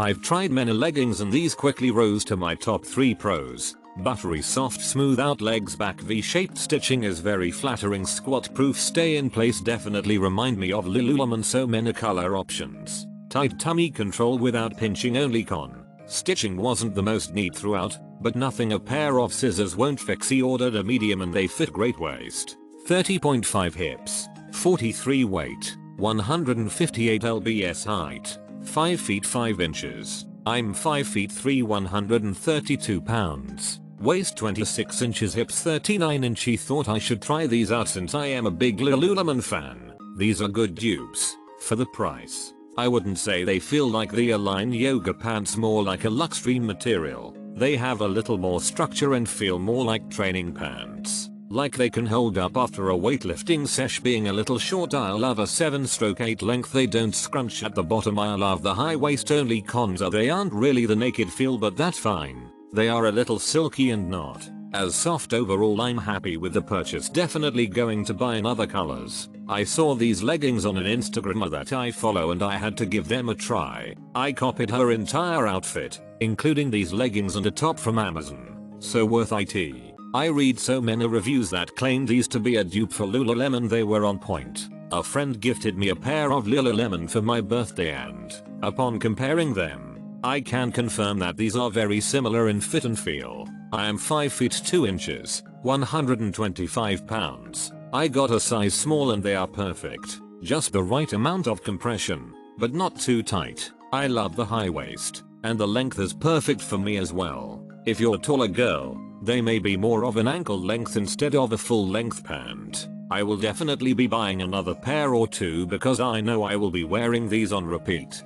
I've tried many leggings and these quickly rose to my top 3 pros. Buttery soft smooth out legs, back V-shaped stitching is very flattering, squat proof, stay in place, definitely remind me of Lululemon, so many color options. Tight tummy control without pinching, only con. Stitching wasn't the most neat throughout, but nothing a pair of scissors won't fix. He ordered a medium and they fit great. Waist 30.5 hips, 43 weight, 158 lbs height, 5 feet 5 inches. I'm 5 feet 3, 132 pounds. Waist 26 inches, hips 39 inch. He thought I should try these out since I am a big Lululemon fan. These are good dupes. For the price, I wouldn't say they feel like the Align yoga pants, more like a Luxtreme material. They have a little more structure and feel more like training pants. Like they can hold up after a weightlifting sesh. Being a little short, I love a 7/8 length. They don't scrunch at the bottom. I love the high waist. Only cons are they aren't really the naked feel, but that's fine. They are a little silky and not as soft. Overall, I'm happy with the purchase. Definitely going to buy in other colors. I saw these leggings on an Instagrammer that I follow and I had to give them a try. I copied her entire outfit, including these leggings and a top from Amazon. So worth it. I read so many reviews that claim these to be a dupe for Lululemon. They were on point. A friend gifted me a pair of Lululemon for my birthday and, upon comparing them, I can confirm that these are very similar in fit and feel. I am 5 feet 2 inches, 125 pounds. I got a size small and they are perfect. Just the right amount of compression, but not too tight. I love the high waist, and the length is perfect for me as well. If you're a taller girl, they may be more of an ankle length instead of a full length pant. I will definitely be buying another pair or two because I know I will be wearing these on repeat.